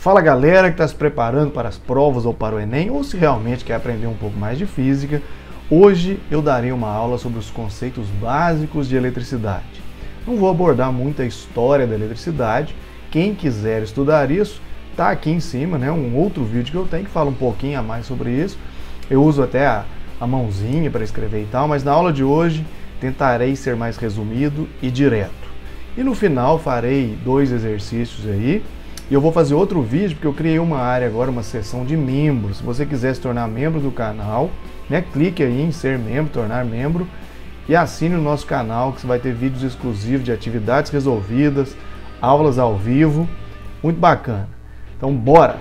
Fala galera que está se preparando para as provas ou para o Enem, ou se realmente quer aprender um pouco mais de física. Hoje eu darei uma aula sobre os conceitos básicos de eletricidade. Não vou abordar muito a história da eletricidade. Quem quiser estudar isso, está aqui em cima, né, um outro vídeo que eu tenho que fala um pouquinho a mais sobre isso. Eu uso até a mãozinha para escrever e tal, mas na aula de hoje tentarei ser mais resumido e direto. E no final farei 2 exercícios aí. E eu vou fazer outro vídeo, porque eu criei uma área agora, uma seção de membros. Se você quiser se tornar membro do canal, né, clique aí em ser membro, tornar membro, e assine o nosso canal, que você vai ter vídeos exclusivos de atividades resolvidas, aulas ao vivo, muito bacana. Então, bora!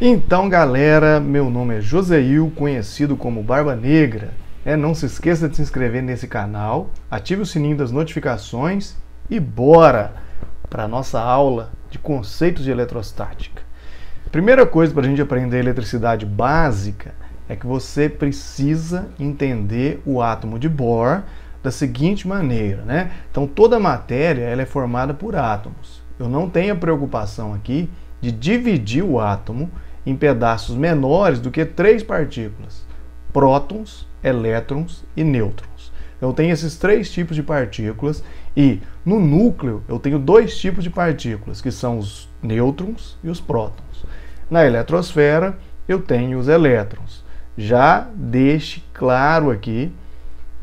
Então, galera, meu nome é Joseil, conhecido como Barba Negra. Não se esqueça de se inscrever nesse canal, ative o sininho das notificações e bora para a nossa aula de conceitos de eletrostática. Primeira coisa para a gente aprender eletricidade básica é que você precisa entender o átomo de Bohr da seguinte maneira, né? Então toda matéria ela é formada por átomos. Eu não tenho a preocupação aqui de dividir o átomo em pedaços menores do que 3 partículas: prótons, elétrons e nêutrons. Eu tenho esses 3 tipos de partículas e no núcleo eu tenho 2 tipos de partículas, que são os nêutrons e os prótons. Na eletrosfera eu tenho os elétrons. Já deixe claro aqui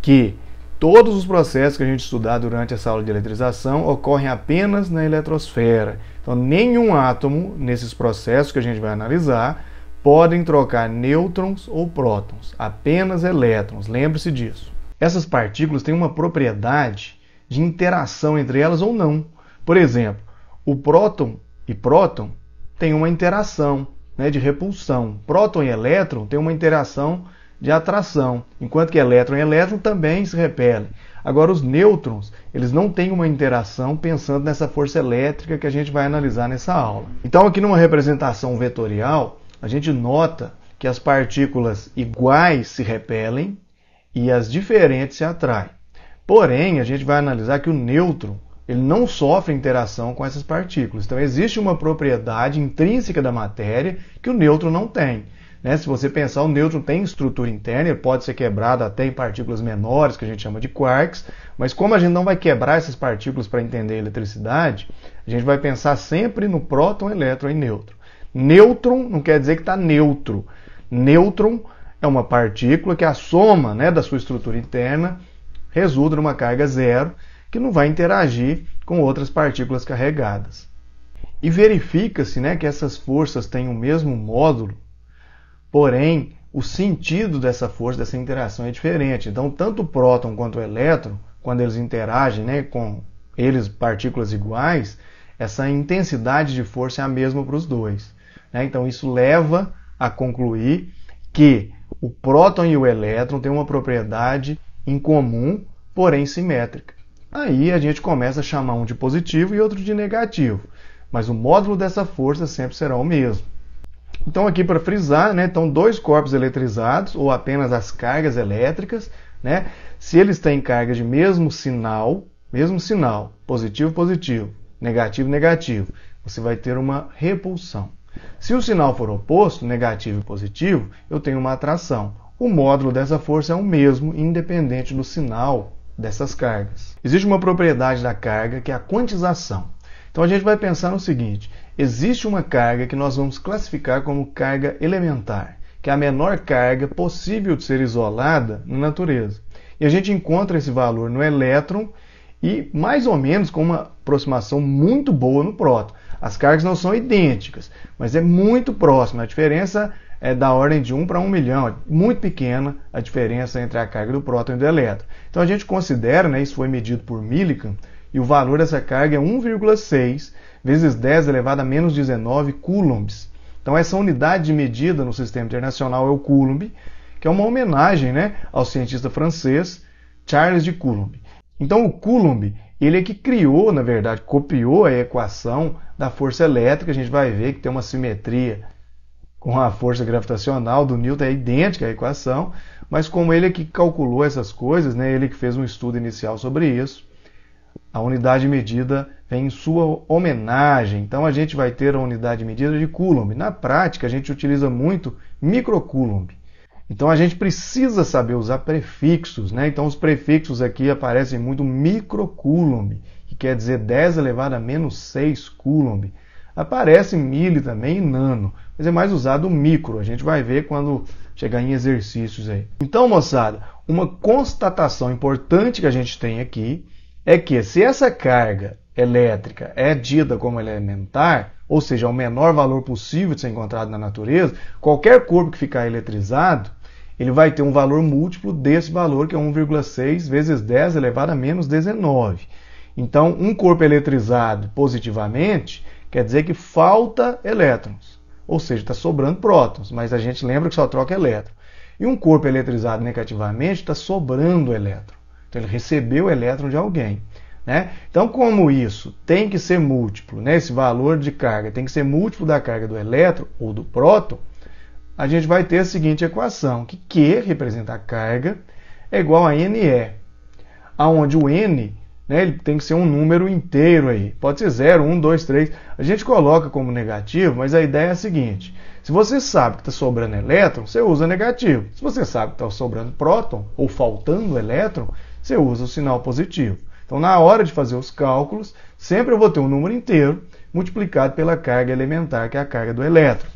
que todos os processos que a gente estudar durante essa aula de eletrização ocorrem apenas na eletrosfera. Então nenhum átomo nesses processos que a gente vai analisar podem trocar nêutrons ou prótons, apenas elétrons, lembre-se disso. Essas partículas têm uma propriedade de interação entre elas ou não. Por exemplo, o próton e próton têm uma interação, né, de repulsão. Próton e elétron têm uma interação de atração, enquanto que elétron e elétron também se repelem. Agora, os nêutrons, eles não têm uma interação pensando nessa força elétrica que a gente vai analisar nessa aula. Então, aqui numa representação vetorial, a gente nota que as partículas iguais se repelem e as diferentes se atraem. Porém, a gente vai analisar que o nêutron ele não sofre interação com essas partículas. Então, existe uma propriedade intrínseca da matéria que o nêutron não tem. Se você pensar, o nêutron tem estrutura interna, ele pode ser quebrado até em partículas menores, que a gente chama de quarks, mas como a gente não vai quebrar essas partículas para entender a eletricidade, a gente vai pensar sempre no próton, elétron e nêutron. Nêutron não quer dizer que está neutro. Nêutron é uma partícula que a soma, né, da sua estrutura interna resulta numa carga zero, que não vai interagir com outras partículas carregadas. E verifica-se, né, que essas forças têm o mesmo módulo, porém o sentido dessa força, dessa interação é diferente. Então tanto o próton quanto o elétron, quando eles interagem, né, com eles partículas iguais, essa intensidade de força é a mesma para os dois. Então isso leva a concluir que o próton e o elétron têm uma propriedade em comum, porém simétrica. Aí a gente começa a chamar um de positivo e outro de negativo, mas o módulo dessa força sempre será o mesmo. Então aqui para frisar, né, estão 2 corpos eletrizados, ou apenas as cargas elétricas, né, se eles têm cargas de mesmo sinal, positivo, positivo, negativo, negativo, você vai ter uma repulsão. Se o sinal for oposto, negativo e positivo, eu tenho uma atração. O módulo dessa força é o mesmo, independente do sinal dessas cargas. Existe uma propriedade da carga que é a quantização. Então a gente vai pensar no seguinte: existe uma carga que nós vamos classificar como carga elementar, que é a menor carga possível de ser isolada na natureza. E a gente encontra esse valor no elétron e mais ou menos com uma aproximação muito boa no próton. As cargas não são idênticas, mas é muito próxima. A diferença é da ordem de 1 para 1 milhão. É muito pequena a diferença entre a carga do próton e do elétron. Então a gente considera, né, isso foi medido por Millikan, e o valor dessa carga é 1,6 vezes 10 elevado a menos 19 coulombs. Então essa unidade de medida no sistema internacional é o coulomb, que é uma homenagem, né, ao cientista francês Charles de Coulomb. Então o coulomb, ele é que criou, na verdade, copiou a equação da força elétrica. A gente vai ver que tem uma simetria com a força gravitacional do Newton, é idêntica à equação, mas como ele é que calculou essas coisas, né, ele que fez um estudo inicial sobre isso, a unidade de medida vem em sua homenagem. Então a gente vai ter a unidade de medida de Coulomb. Na prática, a gente utiliza muito microcoulomb. Então a gente precisa saber usar prefixos, né? Então os prefixos aqui aparecem muito microcoulomb, que quer dizer 10 elevado a menos 6 coulomb. Aparece milli também e nano, mas é mais usado o micro. A gente vai ver quando chegar em exercícios aí. Então, moçada, uma constatação importante que a gente tem aqui é que se essa carga elétrica é dita como elementar, ou seja, o menor valor possível de ser encontrado na natureza, qualquer corpo que ficar eletrizado, ele vai ter um valor múltiplo desse valor, que é 1,6 vezes 10 elevado a menos 19. Então, um corpo eletrizado positivamente quer dizer que falta elétrons, ou seja, está sobrando prótons, mas a gente lembra que só troca elétron. E um corpo eletrizado negativamente está sobrando elétron. Então, ele recebeu elétron de alguém. Né? Então, como isso tem que ser múltiplo, né? Esse valor de carga tem que ser múltiplo da carga do elétron ou do próton, a gente vai ter a seguinte equação, que Q representa a carga, é igual a NE, onde o N, né, ele tem que ser um número inteiro aí. Pode ser 0, 1, 2, 3. A gente coloca como negativo, mas a ideia é a seguinte. Se você sabe que está sobrando elétron, você usa negativo. Se você sabe que está sobrando próton, ou faltando elétron, você usa o sinal positivo. Então, na hora de fazer os cálculos, sempre eu vou ter um número inteiro multiplicado pela carga elementar, que é a carga do elétron.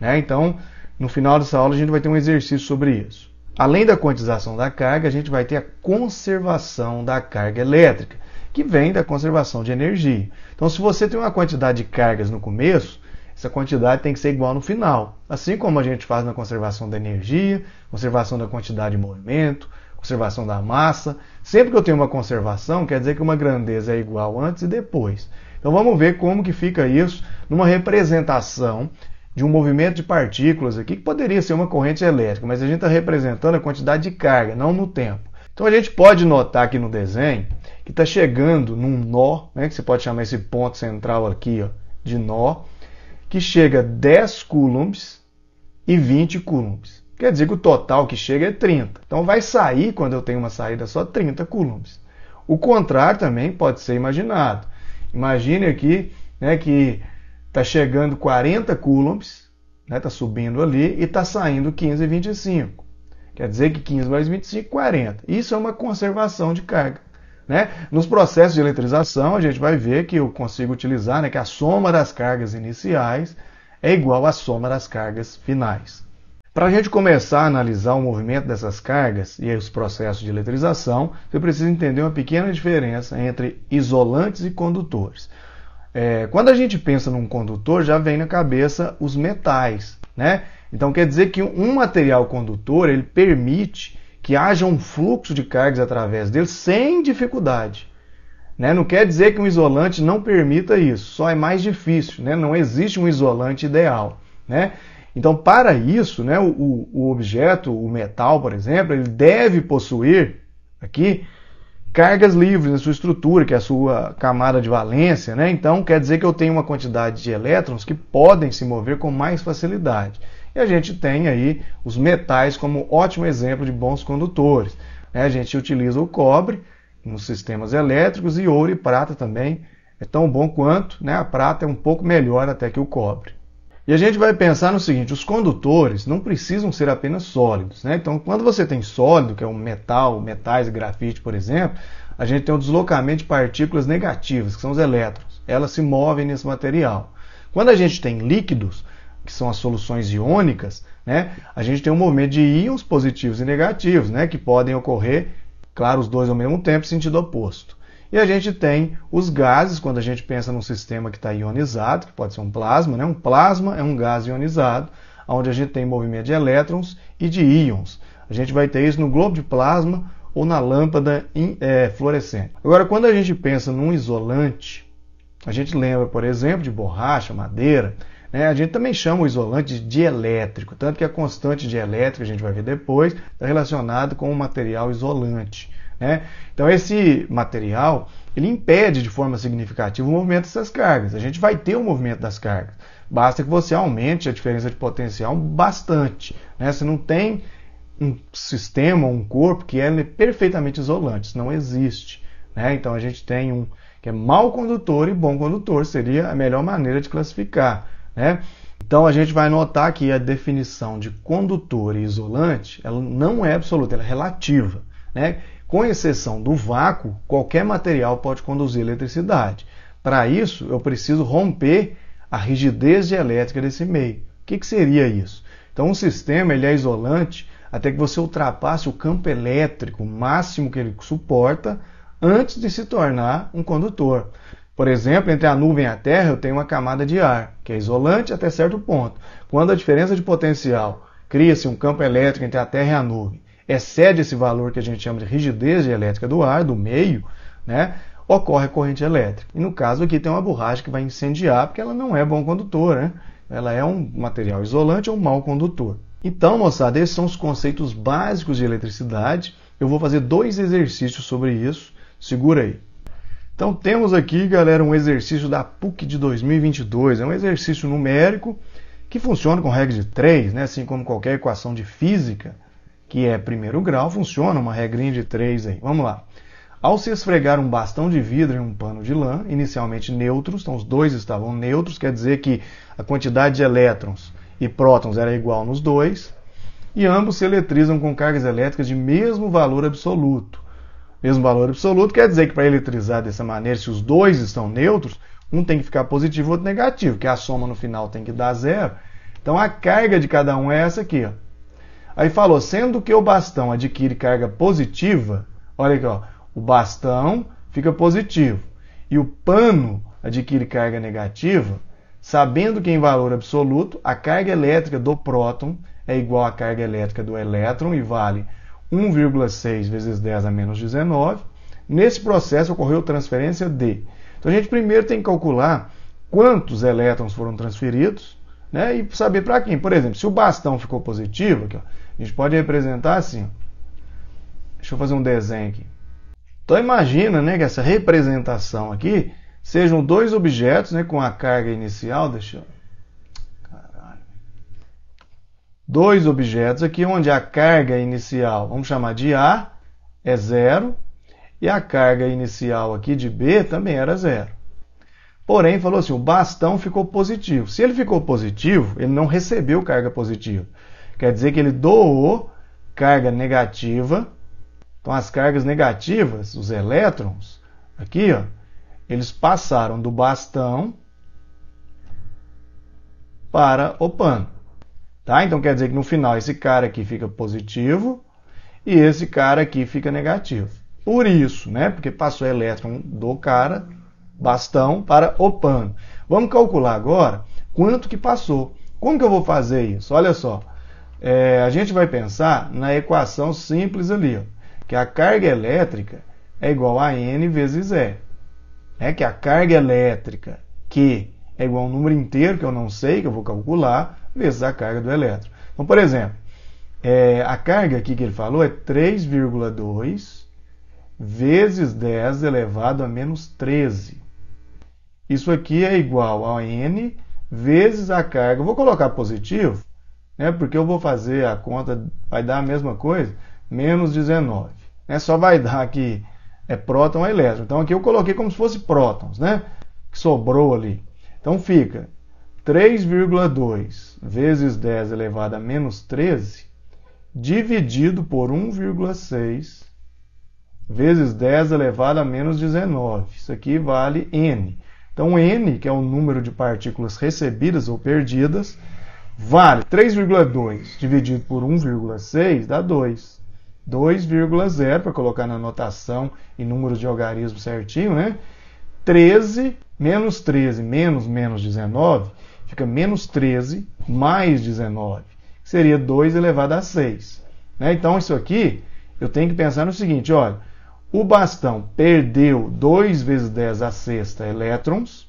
Né? Então, no final dessa aula, a gente vai ter um exercício sobre isso. Além da quantização da carga, a gente vai ter a conservação da carga elétrica, que vem da conservação de energia. Então, se você tem uma quantidade de cargas no começo, essa quantidade tem que ser igual no final. Assim como a gente faz na conservação da energia, conservação da quantidade de movimento, conservação da massa. Sempre que eu tenho uma conservação, quer dizer que uma grandeza é igual antes e depois. Então, vamos ver como que fica isso numa representação de um movimento de partículas aqui, que poderia ser uma corrente elétrica, mas a gente está representando a quantidade de carga, não no tempo. Então a gente pode notar aqui no desenho que está chegando num nó, né, que você pode chamar esse ponto central aqui, ó, de nó, que chega a 10 coulombs e 20 coulombs. Quer dizer que o total que chega é 30. Então vai sair, quando eu tenho uma saída só, 30 coulombs. O contrário também pode ser imaginado. Imagine aqui, né, que está chegando 40 coulombs, né, está subindo ali, e está saindo 15 e 25. Quer dizer que 15 mais 25, 40. Isso é uma conservação de carga. Né? Nos processos de eletrização, a gente vai ver que eu consigo utilizar, né, que a soma das cargas iniciais é igual à soma das cargas finais. Para a gente começar a analisar o movimento dessas cargas e os processos de eletrização, você precisa entender uma pequena diferença entre isolantes e condutores. Quando a gente pensa num condutor, já vem na cabeça os metais, né? Então quer dizer que um material condutor, ele permite que haja um fluxo de cargas através dele sem dificuldade. Né? Não quer dizer que um isolante não permita isso, só é mais difícil, né? Não existe um isolante ideal. Né? Então, para isso, né, o objeto, o metal, por exemplo, ele deve possuir aqui cargas livres na sua estrutura, que é a sua camada de valência, né? Então, quer dizer que eu tenho uma quantidade de elétrons que podem se mover com mais facilidade. E a gente tem aí os metais como ótimo exemplo de bons condutores. Né? A gente utiliza o cobre nos sistemas elétricos e ouro e prata também é tão bom quanto, né? A prata é um pouco melhor até que o cobre. E a gente vai pensar no seguinte, os condutores não precisam ser apenas sólidos. Né? Então, quando você tem sólido, que é um metal, metais e grafite, por exemplo, a gente tem um deslocamento de partículas negativas, que são os elétrons. Elas se movem nesse material. Quando a gente tem líquidos, que são as soluções iônicas, né, a gente tem um movimento de íons positivos e negativos, né, que podem ocorrer, claro, os dois ao mesmo tempo, sentido oposto. E a gente tem os gases, quando a gente pensa num sistema que está ionizado, que pode ser um plasma, né? Um plasma é um gás ionizado, onde a gente tem movimento de elétrons e de íons. A gente vai ter isso no globo de plasma ou na lâmpada fluorescente. Agora, quando a gente pensa num isolante, a gente lembra, por exemplo, de borracha, madeira, né? A gente também chama o isolante de dielétrico, tanto que a constante dielétrica, a gente vai ver depois, está relacionada com o material isolante. Né? Então esse material ele impede de forma significativa o movimento dessas cargas. A gente vai ter o movimento das cargas. Basta que você aumente a diferença de potencial bastante. Né? Você não tem um sistema, um corpo que é perfeitamente isolante. Isso não existe. né? Então a gente tem um que é mau condutor e bom condutor, seria a melhor maneira de classificar, né? Então a gente vai notar que a definição de condutor e isolante, ela não é absoluta, ela é relativa, né? Com exceção do vácuo, qualquer material pode conduzir eletricidade. Para isso, eu preciso romper a rigidez dielétrica desse meio. O que seria isso? Então, um sistema ele é isolante até que você ultrapasse o campo elétrico máximo que ele suporta antes de se tornar um condutor. Por exemplo, entre a nuvem e a Terra, eu tenho uma camada de ar, que é isolante até certo ponto. Quando a diferença de potencial cria-se um campo elétrico entre a Terra e a nuvem, excede esse valor que a gente chama de rigidez dielétrica do ar, do meio, né, ocorre a corrente elétrica. E no caso aqui tem uma borracha que vai incendiar, porque ela não é bom condutor, né? Ela é um material isolante ou mau condutor. Então, moçada, esses são os conceitos básicos de eletricidade. Eu vou fazer 2 exercícios sobre isso. Segura aí. Então, temos aqui, galera, um exercício da PUC de 2022. É um exercício numérico que funciona com regra de 3, né? Assim como qualquer equação de física, que é primeiro grau, funciona uma regrinha de 3 aí. Vamos lá. Ao se esfregar um bastão de vidro em um pano de lã, inicialmente neutros, então os dois estavam neutros, quer dizer que a quantidade de elétrons e prótons era igual nos dois, e ambos se eletrizam com cargas elétricas de mesmo valor absoluto. Mesmo valor absoluto quer dizer que para eletrizar dessa maneira, se os dois estão neutros, um tem que ficar positivo e o outro negativo, que a soma no final tem que dar 0. Então a carga de cada um é essa aqui. Ó. Aí falou, sendo que o bastão adquire carga positiva, olha aqui, ó, o bastão fica positivo e o pano adquire carga negativa, sabendo que em valor absoluto a carga elétrica do próton é igual à carga elétrica do elétron e vale 1,6 vezes 10 a menos 19. Nesse processo ocorreu transferência de. Então a gente primeiro tem que calcular quantos elétrons foram transferidos, né, e saber para quem. Por exemplo, se o bastão ficou positivo, aqui, ó, a gente pode representar assim. Deixa eu fazer um desenho aqui. Então imagina, né, que essa representação aqui sejam 2 objetos, né, com a carga inicial, Caralho. 2 objetos aqui onde a carga inicial, vamos chamar de A, é 0, e a carga inicial aqui de B também era 0. Porém, falou assim, o bastão ficou positivo. Se ele ficou positivo, ele não recebeu carga positiva. Quer dizer que ele doou carga negativa. Então, as cargas negativas, os elétrons, aqui, ó, eles passaram do bastão para o pano. Tá? Então, quer dizer que no final esse cara aqui fica positivo e esse cara aqui fica negativo. Por isso, né? Porque passou elétron do cara, bastão, para o pano. Vamos calcular agora quanto que passou. Como que eu vou fazer isso? Olha só. A gente vai pensar na equação simples ali, ó. Que a carga elétrica é igual a N vezes E. Que a carga elétrica Q é igual a um número inteiro, que eu não sei, que eu vou calcular, vezes a carga do elétron. Então, por exemplo, a carga aqui que ele falou é 3,2 vezes 10 elevado a menos 13. Isso aqui é igual a N vezes a carga. Eu vou colocar positivo, né, porque eu vou fazer a conta, vai dar a mesma coisa, menos 19. Só vai dar aqui próton ou elétron. Então aqui eu coloquei como se fosse prótons, né? Que sobrou ali. Então fica 3,2 vezes 10 elevado a menos 13 dividido por 1,6 vezes 10 elevado a menos 19. Isso aqui vale N. Então N, que é o número de partículas recebidas ou perdidas, vale 3,2 dividido por 1,6 dá 2. 2,0 para colocar na notação em números de algarismo certinho, né? 13 menos 13 menos 19 fica menos 13 mais 19, que seria 2 elevado a 6. Né? Então isso aqui eu tenho que pensar no seguinte, olha, o bastão perdeu 2 vezes 10 a sexta elétrons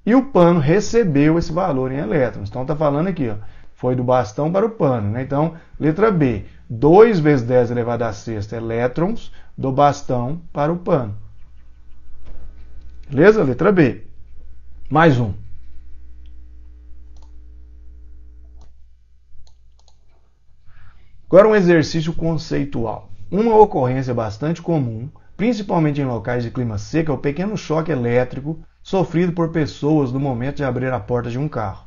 e o pano recebeu esse valor em elétrons. Então está falando aqui, ó, foi do bastão para o pano. Né? Então, letra B, 2 vezes 10 elevado a sexta elétrons do bastão para o pano. Beleza? Letra B. Mais um. Agora um exercício conceitual. Uma ocorrência bastante comum principalmente em locais de clima seco, é o pequeno choque elétrico sofrido por pessoas no momento de abrir a porta de um carro.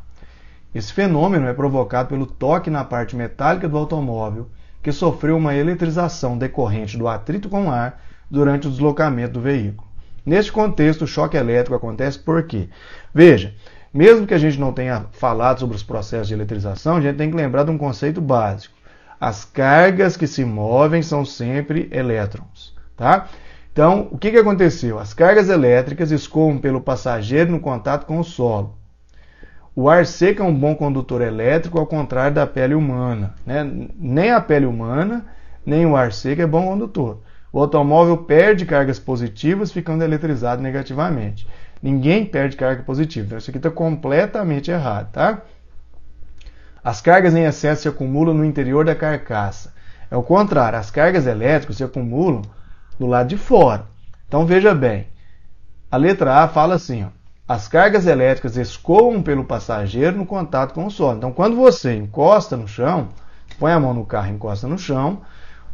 Esse fenômeno é provocado pelo toque na parte metálica do automóvel, que sofreu uma eletrização decorrente do atrito com o ar durante o deslocamento do veículo. Neste contexto, o choque elétrico acontece por quê? Veja, mesmo que a gente não tenha falado sobre os processos de eletrização, a gente tem que lembrar de um conceito básico. As cargas que se movem são sempre elétrons, tá? Então, o que aconteceu? As cargas elétricas escoam pelo passageiro no contato com o solo. O ar seco é um bom condutor elétrico, ao contrário da pele humana, né? Nem a pele humana, nem o ar seco é bom condutor. O automóvel perde cargas positivas, ficando eletrizado negativamente. Ninguém perde carga positiva. Então, isso aqui está completamente errado, tá? As cargas em excesso se acumulam no interior da carcaça. É o contrário, as cargas elétricas se acumulam do lado de fora. Então, veja bem, a letra A fala assim, ó, as cargas elétricas escoam pelo passageiro no contato com o solo. Então, quando você encosta no chão, põe a mão no carro e encosta no chão,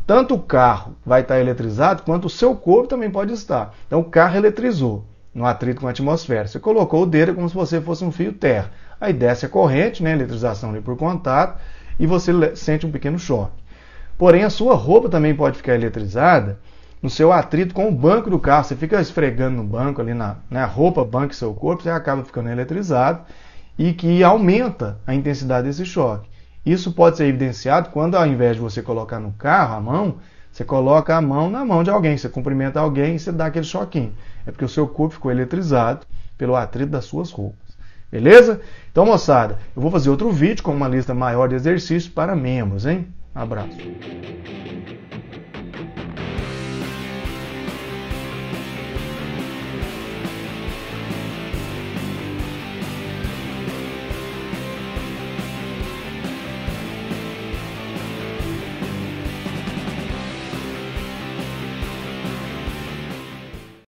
tanto o carro vai estar eletrizado, quanto o seu corpo também pode estar. Então, o carro eletrizou no atrito com a atmosfera. Você colocou o dedo como se você fosse um fio terra. Aí desce a corrente, né, eletrização ali por contato, e você sente um pequeno choque. Porém, a sua roupa também pode ficar eletrizada no seu atrito com o banco do carro. Você fica esfregando no banco ali na roupa, banco e seu corpo, você acaba ficando eletrizado e que aumenta a intensidade desse choque. Isso pode ser evidenciado quando, ao invés de você colocar no carro a mão, você coloca a mão na mão de alguém, você cumprimenta alguém e você dá aquele choquinho. É porque o seu corpo ficou eletrizado pelo atrito das suas roupas. Beleza? Então, moçada, eu vou fazer outro vídeo com uma lista maior de exercícios para membros, hein? Abraço.